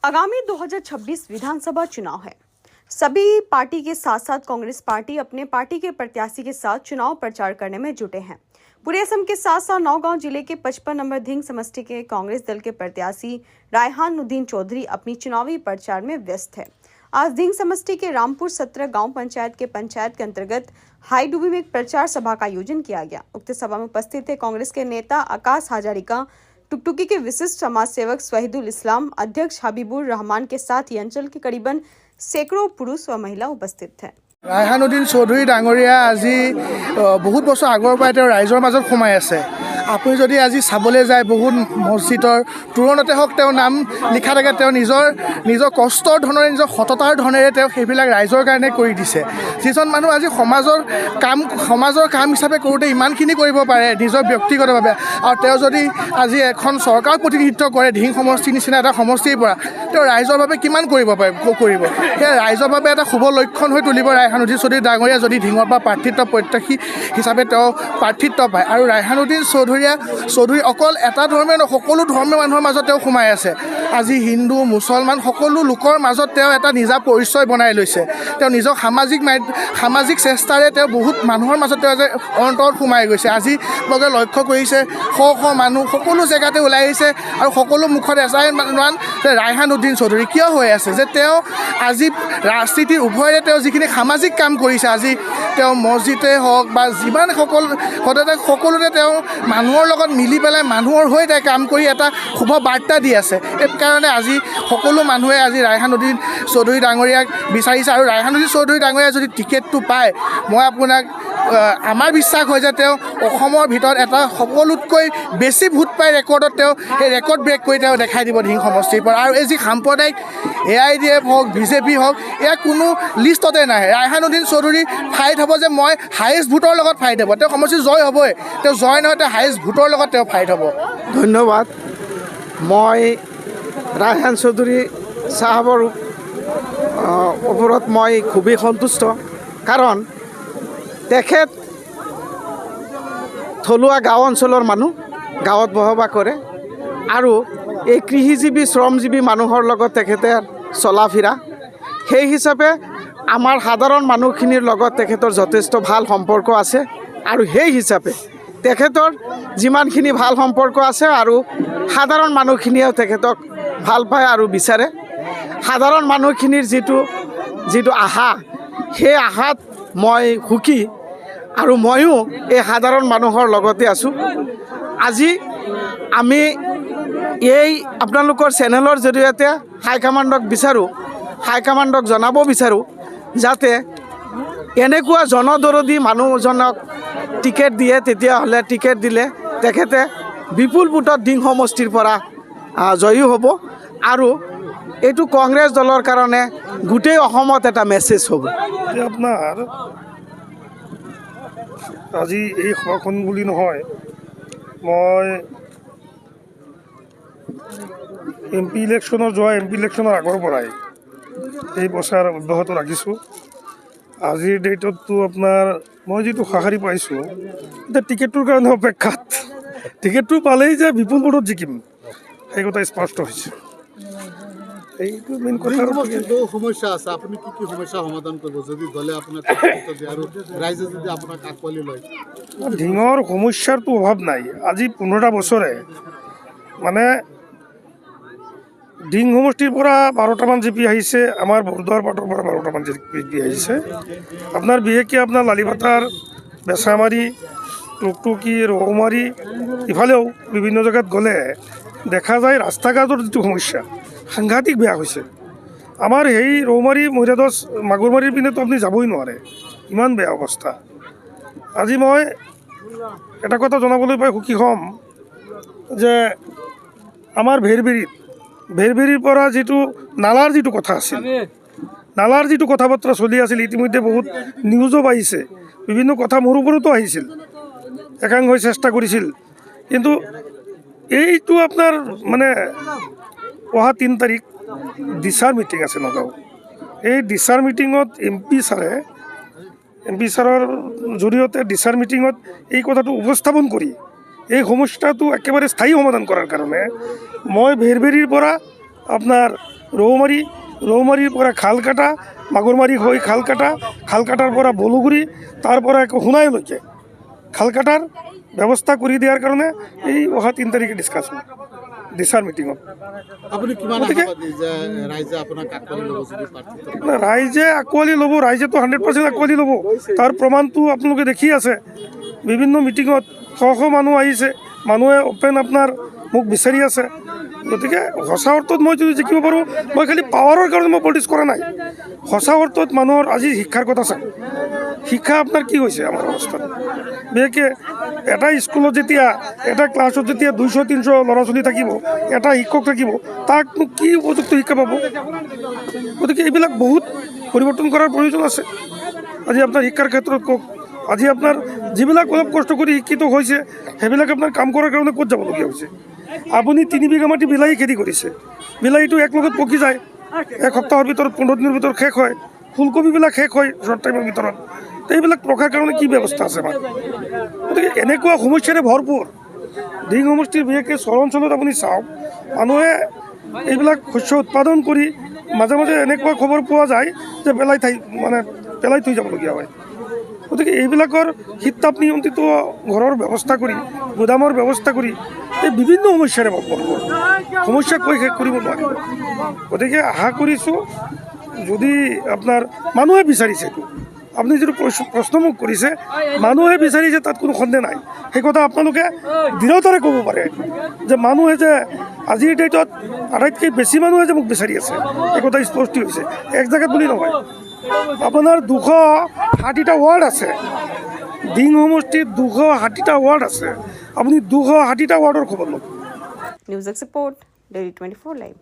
आगामी 2026 विधानसभा चुनाव है। सभी पार्टी के साथ साथ कांग्रेस पार्टी अपने पार्टी के प्रत्याशी के साथ चुनाव प्रचार करने में जुटे हैं। पूरे असम के साथ साथ नौगांव जिले के 55 नंबर धिंग समष्टि के कांग्रेस दल के प्रत्याशी रायहानुद्दीन चौधरी अपनी चुनावी प्रचार में व्यस्त है। आज धिंग समष्टि के रामपुर 17 गांव पंचायत के अंतर्गत हाईडुबी में एक प्रचार सभा का आयोजन किया गया। उक्त सभा में उपस्थित थे कांग्रेस के नेता आकाश हजारिका, टुकटुकी के विशिष्ट समाज सेवक स्वहीदुल इस्लाम, अध्यक्ष हबीबुर रहमान के साथ ही अंचल के करीबन सैकड़ों पुरुष व महिला उपस्थित थे। रायहानुद्दीन चौधरी डांगरिया আজি बहुत बছৰ আগৰ পৰাই তেওঁ ৰাইজৰ মাজত সোমাই আছে। আপুনি যদি আজি চাবলৈ যায় বহুত মছজিদৰ তুৰণতে হওক তেওঁ নাম লিখা থাকে। তেওঁ নিজৰ কষ্টৰ ধনেৰে নিজৰ সততাৰ ধনেৰে তেওঁ সেইবিলাক ৰাইজৰ কাৰণে কৰি দিছে। যিজন মানুহ আজি সমাজৰ কাম হিচাপে কৰোঁতে ইমানখিনি কৰিব পাৰে নিজৰ ব্যক্তিগতভাৱে, আৰু তেওঁ যদি আজি এখন চৰকাৰ প্ৰতিনিধিত্ব কৰে ধিং সমষ্টিৰ নিচিনা এটা সমষ্টিৰ পৰা, তেওঁ ৰাইজৰ বাবে কিমান কৰিব সেই ৰাইজৰ বাবে এটা শুভ লক্ষণ হৈ তুলিব ৰায়হানুদ্দীন চৌধুৰী ডাঙৰীয়া যদি ধিঙৰ পৰা প্ৰাৰ্থিত্ব প্ৰত্যাশী হিচাপে তেওঁ প্ৰাৰ্থিত্ব পায়। আৰু ৰায়হানুদ্দীন চৌধুৰী অকল এটা ধৰ্মীয় নহয়, সকলো ধৰ্মীয় মানুহৰ মাজত তেওঁ সোমাই আছে। আজি হিন্দু মুছলমান সকলো লোকৰ মাজত তেওঁ এটা নিজা পৰিচয় বনাই লৈছে। তেওঁ নিজৰ সামাজিক চেষ্টাৰে তেওঁ বহুত মানুহৰ মাজত তেওঁ যে অন্তৰত সোমাই গৈছে। আজি লগে লক্ষ্য কৰিছে শ মানুহ সকলো জেগাতে ওলাই আহিছে আৰু সকলো মুখত এচাই মান ৰায়হানুদ্দীন চৌধুৰী কিয় হৈ আছে যে তেওঁ আজি ৰাজনীতিৰ উভয়ৰে তেওঁ যিখিনি সামাজিক কাম কৰিছে, আজি তেওঁ মছজিদে হওক বা যিমান সকলোতে তেওঁ মানুহৰ লগত মিলি পেলাই মানুহৰ হৈ তেওঁ কাম কৰি এটা শুভ বাৰ্তা দি আছে। এই কাৰণে আজি সকলো মানুহে আজি ৰায়হানুদ্দীন চৌধুৰী ডাঙৰীয়াক বিচাৰিছে। আৰু ৰায়হানুদ্দীন চৌধুৰী ডাঙৰীয়া যদি টিকেটটো পায়, মই আপোনাক আমাৰ বিশ্বাস হয় যে তেওঁ অসমৰ ভিতৰত এটা সকলোতকৈ বেছি ভোট পাই ৰেকৰ্ডত তেওঁ সেই ৰেকৰ্ড ব্ৰেক কৰি তেওঁ দেখাই দিব ধিং সমষ্টিৰ পৰা। আৰু এই যি সাম্প্ৰদায়িক AIDF হওক BJP হওক এয়া কোনো লিষ্টতে নাহে। ৰায়হানুদ্দীন চৌধুৰী ফাইট হ'ব যে মই হায়েষ্ট ভোটৰ লগত ফাইট হ'ব। তেওঁ সমষ্টি জয় হ'বই, তেওঁ জয় নহয় তেওঁ হায়েষ্ট ভোটৰ লগত তেওঁ ফাইট হ'ব। ধন্যবাদ। মই ৰায়হান চৌধুৰী চাহাবৰ ওপৰত মই খুবেই সন্তুষ্ট, কাৰণ তেখেত থলুৱা গাঁও অঞ্চলৰ মানুহ, গাঁৱত বসবাস কৰে আৰু এই কৃষিজীৱী শ্ৰমজীৱী মানুহৰ লগত তেখেতে চলা ফিৰা। সেই হিচাপে আমাৰ সাধাৰণ মানুহখিনিৰ লগত তেখেতৰ যথেষ্ট ভাল সম্পৰ্ক আছে। আৰু সেই হিচাপে তেখেতৰ যিমানখিনি ভাল সম্পৰ্ক আছে আৰু সাধাৰণ মানুহখিনিয়েও তেখেতক ভাল পায় আৰু বিচাৰে। সাধাৰণ মানুহখিনিৰ যিটো আশা, সেই আশাত মই সুখী আৰু ময়ো এই সাধাৰণ মানুহৰ লগতে আছোঁ। আজি আমি এই আপোনালোকৰ চেনেলৰ জৰিয়তে হাইকমাণ্ডক জনাব বিচাৰোঁ যাতে এনেকুৱা জনদৰদী মানুহজনক টিকেট দিয়ে, তেতিয়াহ'লে টিকেট দিলে তেখেতে বিপুল ভোটত ধিং সমষ্টিৰ পৰা জয়ী হ'ব। আৰু এইটো কংগ্ৰেছ দলৰ কাৰণে গোটেই অসমত এটা মেছেজ হ'ব। আপোনাৰ আজি এই সভাখন বুলি নহয়, মই MP ইলেকশ্যনৰ আগৰ পৰাই এই প্ৰচাৰ অব্যাহত ৰাখিছোঁ। আজিৰ ডেটততো আপোনাৰ মই যিটো সঁহাৰি পাইছোঁ, এতিয়া টিকেটটোৰ কাৰণে অপেক্ষাত। টিকেটটো পালেই যে বিপুল ভোটত জিকিম সেই কথা স্পষ্ট হৈছে। এইটো মেইন কথা। সমস্যা আছে, আপুনি কি সমস্যা সমাধান কৰিব যদি দলে আপোনাক আৰু ৰাইজে যদি আপোনাক আঁকোৱালি লয়? ধিঙৰ সমস্যাৰতো অভাৱ নাই। আজি 15টা বছৰে মানে ধিং সমষ্টিৰ পৰা 12টামান জিপি আহিছে, আমাৰ বৰদোৱাৰ পাটৰ পৰা 12টামান জিপি আহিছে। আপোনাৰ বিশেষকৈ আপোনাৰ লালিভাটাৰ, বেচামাৰী, টুকটুকি, ৰৌমাৰী, ইফালেও বিভিন্ন জেগাত গ'লে দেখা যায় ৰাস্তা ঘাটৰ যিটো সমস্যা সাংঘাতিক বেয়া হৈছে। আমাৰ সেই ৰৌমাৰী, মহিৰাদছ, মাগুৰমাৰীৰ পিনেতো আপুনি যাবই নোৱাৰে, ইমান বেয়া অৱস্থা। আজি মই এটা কথা জনাবলৈ পাই সুখী হ'ম যে আমাৰ ভেৰভেৰীৰ পৰা যিটো নালাৰ যিটো কথা আছিল, নালাৰ যিটো কথা বতৰা চলি আছিল, ইতিমধ্যে বহুত নিউজো পাইছে, বিভিন্ন কথা মোৰ ওপৰতো আহিছিল, একাংশই চেষ্টা কৰিছিল। কিন্তু এইটো আপোনাৰ মানে অহা 3 তাৰিখ দিছাৰ মিটিং আছে নগাঁও। এই দিছাৰ মিটিঙত MP ছাৰৰ জৰিয়তে দিছাৰ মিটিঙত এই কথাটো উপস্থাপন কৰি এই সমস্যাটো একেবাৰে স্থায়ী সমাধান কৰাৰ কাৰণে মই ভেৰভেৰীৰ পৰা আপোনাৰ ৰৌমাৰীৰ পৰা খালকাটা, মাগুৰমাৰী হৈ খালকাটাৰ পৰা বলুগুৰি, তাৰ পৰা সোণাইলৈকে খালকাটাৰ ব্যৱস্থা কৰি দিয়াৰ কাৰণে এই অহা 3 তাৰিখে ডিছকাশ্যন দিছাৰ মিটিঙত। আপুনি কিমান আশাবাদী যে ৰাইজে আপোনাক আঁকোৱালি ল'ব যদি প্ৰাৰ্থিত্ব? ৰাইজে আঁকোৱালি ল'ব, ৰাইজেতো 100% আঁকোৱালি ল'ব। তাৰ প্ৰমাণটো আপোনালোকে দেখি আছে। বিভিন্ন মিটিঙত শ মানুহ আহিছে, মানুহে অপেন আপোনাৰ মোক বিচাৰি আছে। গতিকে সঁচা অৰ্থত মই যদি জিকিব পাৰোঁ, মই খালি পাৱাৰৰ কাৰণে মই পলিটিক্স কৰা নাই। সঁচা অৰ্থত মানুহৰ আজি শিক্ষাৰ কথা চাওক, শিক্ষা আপোনাৰ কি হৈছে আমাৰ অৱস্থাত। বিশেষকৈ এটা স্কুলত যেতিয়া, এটা ক্লাছত যেতিয়া 200-300 ল'ৰা ছোৱালী থাকিব, এটা শিক্ষক থাকিব, তাকনো কি উপযুক্ত শিক্ষা পাব? গতিকে এইবিলাক বহুত পৰিৱৰ্তন কৰাৰ প্ৰয়োজন আছে। আজি আপোনাৰ শিক্ষাৰ ক্ষেত্ৰত কওক, আজি আপোনাৰ যিবিলাক অলপ কষ্ট কৰি শিক্ষিত হৈছে, সেইবিলাক আপোনাৰ কাম কৰাৰ কাৰণে ক'ত যাবলগীয়া হৈছে? আপুনি 3 বিঘা মাটি বিলাহী খেতি কৰিছে, বিলাহীটো এক লগত পকি যায়, 1 সপ্তাহৰ ভিতৰত 15 দিনৰ ভিতৰত শেষ হয়। ফুলকবিবিলাক শেষ হয় শ্বৰ্ট টাইমৰ ভিতৰত। তো এইবিলাক ৰখাৰ কাৰণে কি ব্যৱস্থা আছে আমাৰ? গতিকে এনেকুৱা সমস্যাৰে ভৰপূৰ দিং সমষ্টিৰ, বিশেষকৈ চৰ অঞ্চলত আপুনি চাওক, মানুহে এইবিলাক শস্য উৎপাদন কৰি মাজে মাজে এনেকুৱা খবৰ পোৱা যায় যে পেলাই থৈ যাবলগীয়া হয়। গতিকে এইবিলাকৰ শীত-তাপ নিয়ন্ত্ৰিত ঘৰৰ ব্যৱস্থা কৰি, গুদামৰ ব্যৱস্থা কৰি এই বিভিন্ন সমস্যাৰে ভৰপূৰ, সমস্যা কৈ শেষ কৰিব নোৱাৰিব। গতিকে আশা কৰিছোঁ, যদি আপোনাৰ মানুহে বিচাৰিছে, আপুনি যিটো প্ৰশ্ন মোক কৰিছে, মানুহে বিচাৰিছে, তাত কোনো সন্দেহ নাই। সেই কথা আপোনালোকে দৃঢ়তাৰে ক'ব পাৰে যে মানুহে যে আজিৰ ডেটত আটাইতকৈ বেছি মানুহে যে মোক বিচাৰি আছে, এই কথা স্পষ্ট হৈছে। এক জেগাত বুলি নহয়, আপোনাৰ 260টা ৱাৰ্ড আছে, দিং সমষ্টিত 260টা ৱাৰ্ড আছে। আপুনি 260টা ৱাৰ্ডৰ খবৰ ল'ব। News export, daily 24 live.